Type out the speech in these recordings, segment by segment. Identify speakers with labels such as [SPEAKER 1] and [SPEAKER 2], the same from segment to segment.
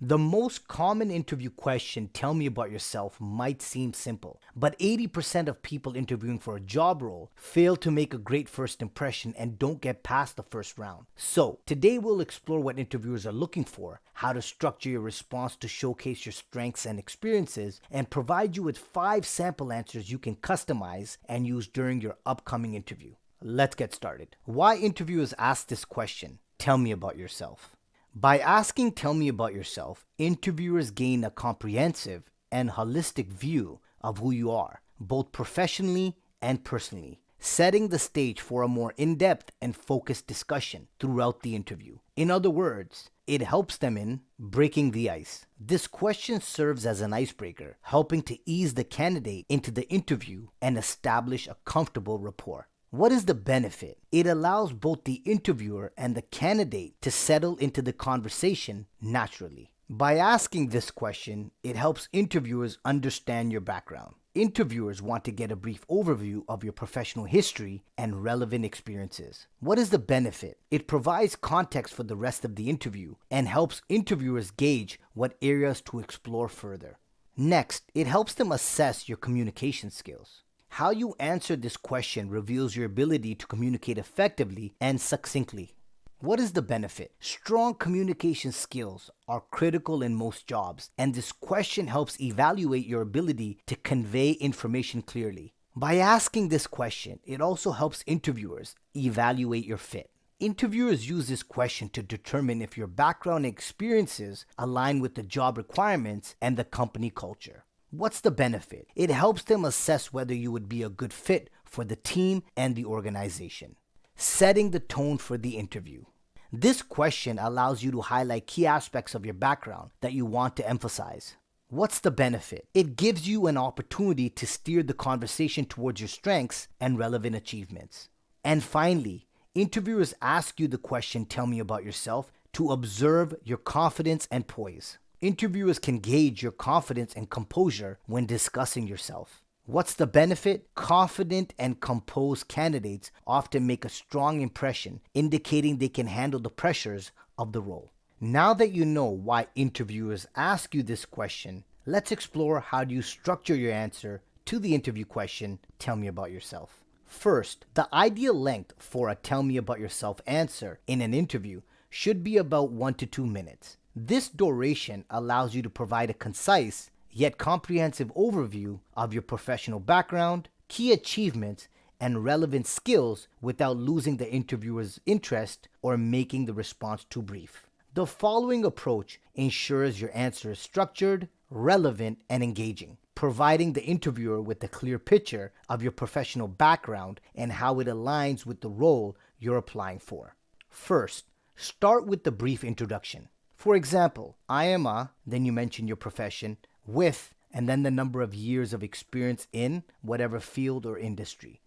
[SPEAKER 1] The most common interview question, tell me about yourself, might seem simple, but 80% of people interviewing for a job role fail to make a great first impression and don't get past the first round. So, today we'll explore what interviewers are looking for, how to structure your response to showcase your strengths and experiences, and provide you with 5 sample answers you can customize and use during your upcoming interview. Let's get started. Why interviewers ask this question, tell me about yourself? By asking tell me about yourself, interviewers gain a comprehensive and holistic view of who you are, both professionally and personally, setting the stage for a more in-depth and focused discussion throughout the interview. In other words, it helps them in breaking the ice. This question serves as an icebreaker, helping to ease the candidate into the interview and establish a comfortable rapport. What is the benefit? It allows both the interviewer and the candidate to settle into the conversation naturally. By asking this question, it helps interviewers understand your background. Interviewers want to get a brief overview of your professional history and relevant experiences. What is the benefit? It provides context for the rest of the interview and helps interviewers gauge what areas to explore further. Next, it helps them assess your communication skills. How you answer this question reveals your ability to communicate effectively and succinctly. What is the benefit? Strong communication skills are critical in most jobs, and this question helps evaluate your ability to convey information clearly. By asking this question, it also helps interviewers evaluate your fit. Interviewers use this question to determine if your background and experiences align with the job requirements and the company culture. What's the benefit? It helps them assess whether you would be a good fit for the team and the organization. Setting the tone for the interview. This question allows you to highlight key aspects of your background that you want to emphasize. What's the benefit? It gives you an opportunity to steer the conversation towards your strengths and relevant achievements. And finally, interviewers ask you the question, tell me about yourself, to observe your confidence and poise. Interviewers can gauge your confidence and composure when discussing yourself. What's the benefit? Confident and composed candidates often make a strong impression, indicating they can handle the pressures of the role. Now that you know why interviewers ask you this question, let's explore how you structure your answer to the interview question, tell me about yourself. First, the ideal length for a tell me about yourself answer in an interview should be about 1 to 2 minutes. This duration allows you to provide a concise yet comprehensive overview of your professional background, key achievements, and relevant skills without losing the interviewer's interest or making the response too brief. The following approach ensures your answer is structured, relevant, and engaging, providing the interviewer with a clear picture of your professional background and how it aligns with the role you're applying for. First, start with the brief introduction. For example, I am a, then you mention your profession, with, and then the number of years of experience in whatever field or industry.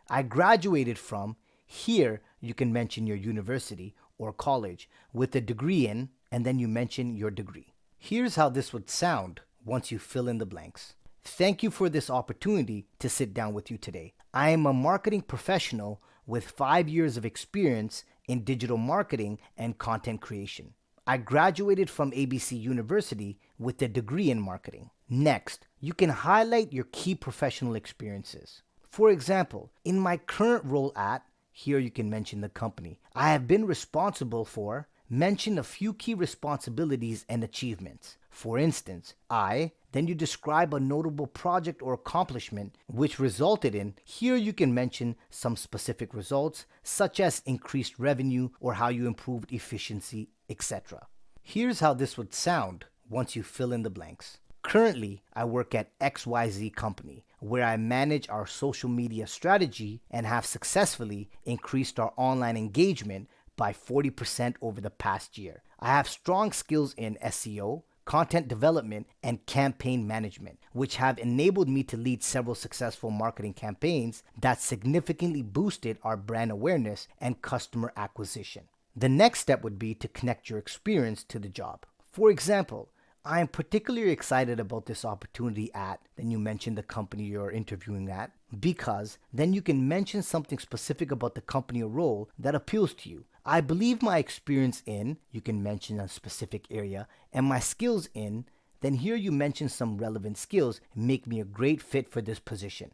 [SPEAKER 1] I graduated from, here you can mention your university or college, with a degree in, and then you mention your degree. Here's how this would sound once you fill in the blanks. Thank you for this opportunity to sit down with you today. I am a marketing professional with 5 years of experience in digital marketing and content creation. I graduated from ABC University with a degree in marketing. Next, you can highlight your key professional experiences. For example, in my current role at, here you can mention the company, I have been responsible for, mention a few key responsibilities and achievements. For instance, then you describe a notable project or accomplishment which resulted in, here you can mention some specific results, such as increased revenue or how you improved efficiency, etc. Here's how this would sound once you fill in the blanks. Currently, I work at XYZ Company, where I manage our social media strategy and have successfully increased our online engagement by 40% over the past year. I have strong skills in SEO, content development, and campaign management, which have enabled me to lead several successful marketing campaigns that significantly boosted our brand awareness and customer acquisition. The next step would be to connect your experience to the job. For example, I am particularly excited about this opportunity at, then you mention the company you're interviewing at, because then you can mention something specific about the company or role that appeals to you. I believe my experience in, you can mention a specific area, and my skills in, then here you mention some relevant skills make me a great fit for this position.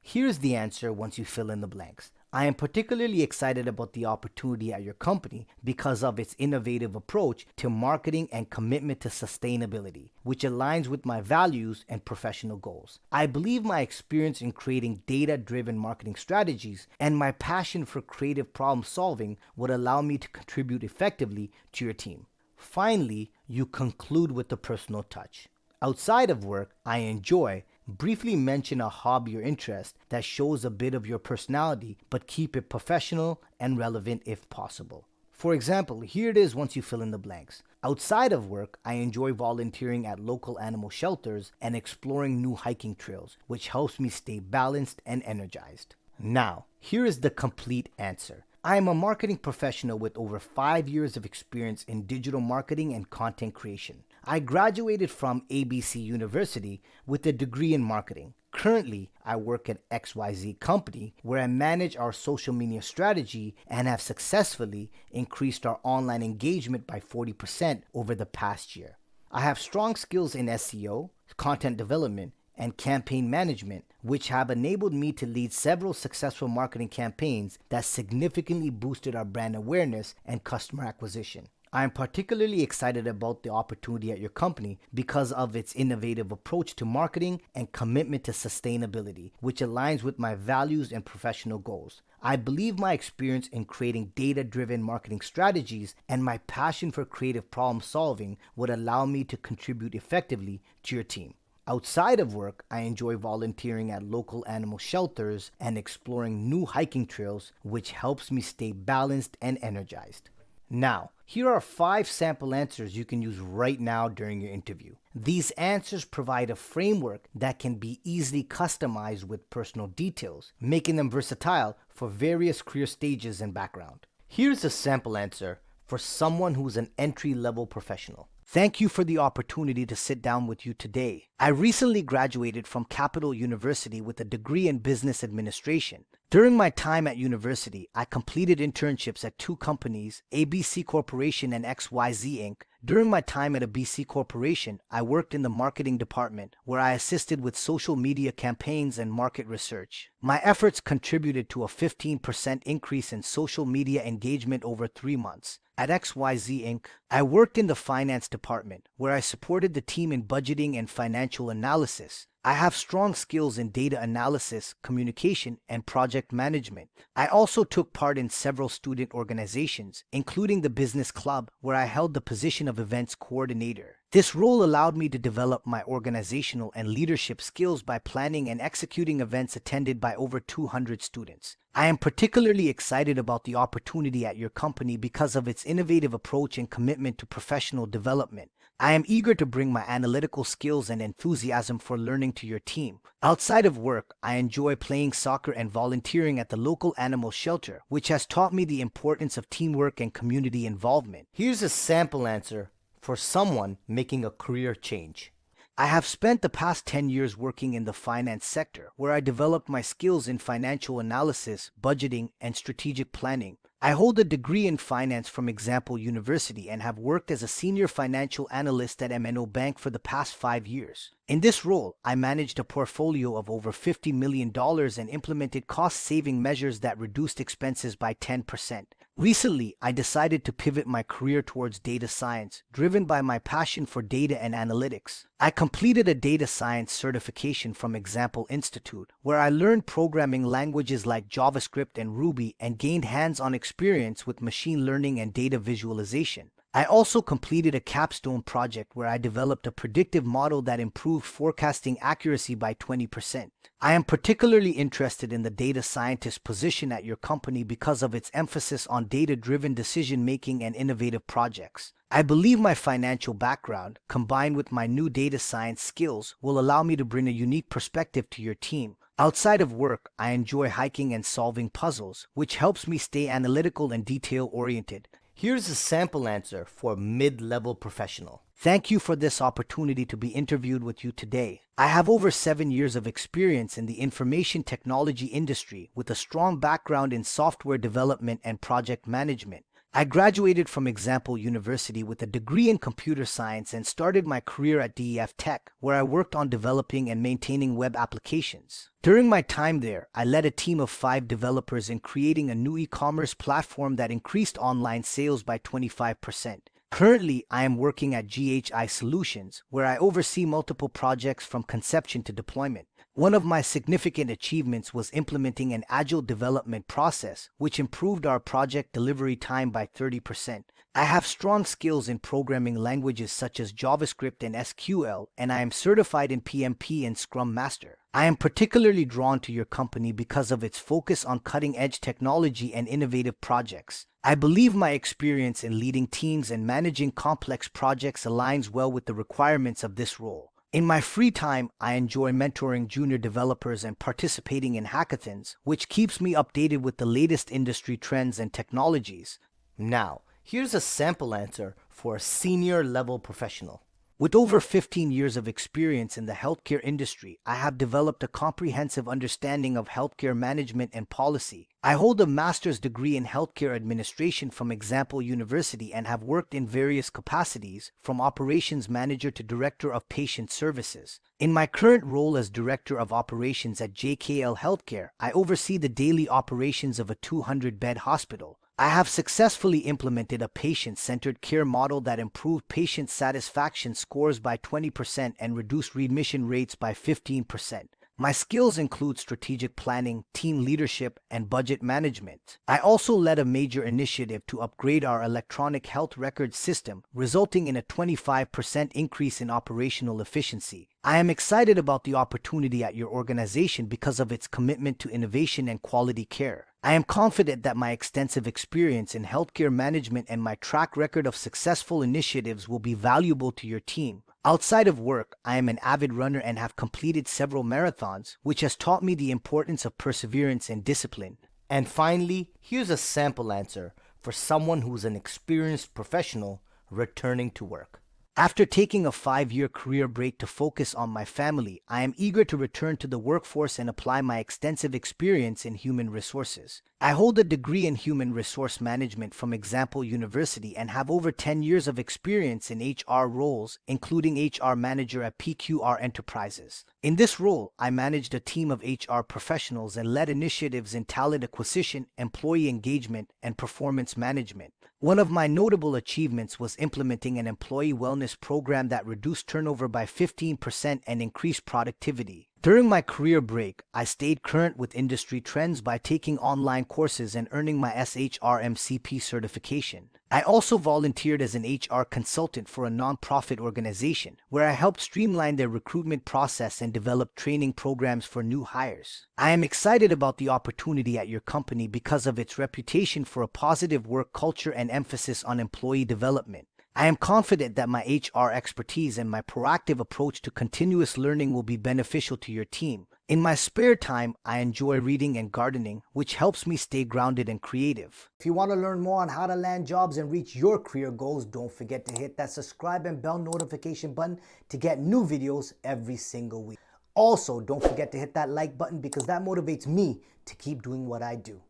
[SPEAKER 1] Here's the answer once you fill in the blanks. I am particularly excited about the opportunity at your company because of its innovative approach to marketing and commitment to sustainability, which aligns with my values and professional goals. I believe my experience in creating data-driven marketing strategies and my passion for creative problem solving would allow me to contribute effectively to your team. Finally, you conclude with the personal touch. Outside of work, I enjoy. Briefly mention a hobby or interest that shows a bit of your personality, but keep it professional and relevant if possible. For example, here it is once you fill in the blanks. Outside of work, I enjoy volunteering at local animal shelters and exploring new hiking trails, which helps me stay balanced and energized. Now, here is the complete answer. I am a marketing professional with over 5 years of experience in digital marketing and content creation. I graduated from ABC University with a degree in marketing. Currently, I work at XYZ Company where I manage our social media strategy and have successfully increased our online engagement by 40% over the past year. I have strong skills in SEO, content development, and campaign management, which have enabled me to lead several successful marketing campaigns that significantly boosted our brand awareness and customer acquisition. I am particularly excited about the opportunity at your company because of its innovative approach to marketing and commitment to sustainability, which aligns with my values and professional goals. I believe my experience in creating data-driven marketing strategies and my passion for creative problem solving would allow me to contribute effectively to your team. Outside of work, I enjoy volunteering at local animal shelters and exploring new hiking trails, which helps me stay balanced and energized. Now, here are 5 sample answers you can use right now during your interview. These answers provide a framework that can be easily customized with personal details, making them versatile for various career stages and background. Here's a sample answer for someone who's an entry-level professional. Thank you for the opportunity to sit down with you today. I recently graduated from Capital University with a degree in business administration. During my time at university, I completed internships at 2 companies, ABC Corporation and XYZ Inc. During my time at ABC Corporation, I worked in the marketing department where I assisted with social media campaigns and market research. My efforts contributed to a 15% increase in social media engagement over 3 months. At XYZ Inc., I worked in the finance department where I supported the team in budgeting and financial analysis. I have strong skills in data analysis, communication, and project management. I also took part in several student organizations, including the Business Club, where I held the position of events coordinator. This role allowed me to develop my organizational and leadership skills by planning and executing events attended by over 200 students. I am particularly excited about the opportunity at your company because of its innovative approach and commitment to professional development. I am eager to bring my analytical skills and enthusiasm for learning to your team. Outside of work, I enjoy playing soccer and volunteering at the local animal shelter, which has taught me the importance of teamwork and community involvement. Here's a sample answer for someone making a career change. I have spent the past 10 years working in the finance sector, where I developed my skills in financial analysis, budgeting, and strategic planning. I hold a degree in finance from Example University and have worked as a senior financial analyst at MNO Bank for the past 5 years. In this role, I managed a portfolio of over $50 million and implemented cost-saving measures that reduced expenses by 10%. Recently, I decided to pivot my career towards data science, driven by my passion for data and analytics. I completed a data science certification from Example Institute, where I learned programming languages like JavaScript and Ruby and gained hands-on experience with machine learning and data visualization. I also completed a capstone project where I developed a predictive model that improved forecasting accuracy by 20%. I am particularly interested in the data scientist position at your company because of its emphasis on data-driven decision-making and innovative projects. I believe my financial background, combined with my new data science skills, will allow me to bring a unique perspective to your team. Outside of work, I enjoy hiking and solving puzzles, which helps me stay analytical and detail-oriented. Here's a sample answer for mid-level professional. Thank you for this opportunity to be interviewed with you today. I have over 7 years of experience in the information technology industry with a strong background in software development and project management. I graduated from Example University with a degree in computer science and started my career at DEF Tech, where I worked on developing and maintaining web applications. During my time there, I led a team of 5 developers in creating a new e-commerce platform that increased online sales by 25%. Currently, I am working at GHI Solutions, where I oversee multiple projects from conception to deployment. One of my significant achievements was implementing an agile development process, which improved our project delivery time by 30%. I have strong skills in programming languages such as JavaScript and SQL, and I am certified in PMP and Scrum Master. I am particularly drawn to your company because of its focus on cutting-edge technology and innovative projects. I believe my experience in leading teams and managing complex projects aligns well with the requirements of this role. In my free time, I enjoy mentoring junior developers and participating in hackathons, which keeps me updated with the latest industry trends and technologies. Now, here's a sample answer for a senior level professional. With over 15 years of experience in the healthcare industry, I have developed a comprehensive understanding of healthcare management and policy. I hold a master's degree in healthcare administration from Example University and have worked in various capacities, from operations manager to director of patient services. In my current role as director of operations at JKL Healthcare, I oversee the daily operations of a 200-bed hospital. I have successfully implemented a patient-centered care model that improved patient satisfaction scores by 20% and reduced readmission rates by 15%. My skills include strategic planning, team leadership, and budget management. I also led a major initiative to upgrade our electronic health record system, resulting in a 25% increase in operational efficiency. I am excited about the opportunity at your organization because of its commitment to innovation and quality care. I am confident that my extensive experience in healthcare management and my track record of successful initiatives will be valuable to your team. Outside of work, I am an avid runner and have completed several marathons, which has taught me the importance of perseverance and discipline. And finally, here's a sample answer for someone who's an experienced professional returning to work. After taking a 5-year career break to focus on my family, I am eager to return to the workforce and apply my extensive experience in human resources. I hold a degree in human resource management from Example University and have over 10 years of experience in HR roles, including HR manager at PQR Enterprises. In this role, I managed a team of HR professionals and led initiatives in talent acquisition, employee engagement, and performance management. One of my notable achievements was implementing an employee wellness program that reduced turnover by 15% and increased productivity. During my career break, I stayed current with industry trends by taking online courses and earning my SHRM-CP certification. I also volunteered as an HR consultant for a nonprofit organization, where I helped streamline their recruitment process and develop training programs for new hires. I am excited about the opportunity at your company because of its reputation for a positive work culture and emphasis on employee development. I am confident that my HR expertise and my proactive approach to continuous learning will be beneficial to your team. In my spare time, I enjoy reading and gardening, which helps me stay grounded and creative. If you want to learn more on how to land jobs and reach your career goals, don't forget to hit that subscribe and bell notification button to get new videos every single week. Also, don't forget to hit that like button because that motivates me to keep doing what I do.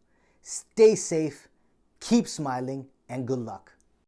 [SPEAKER 1] Stay safe, keep smiling, and good luck.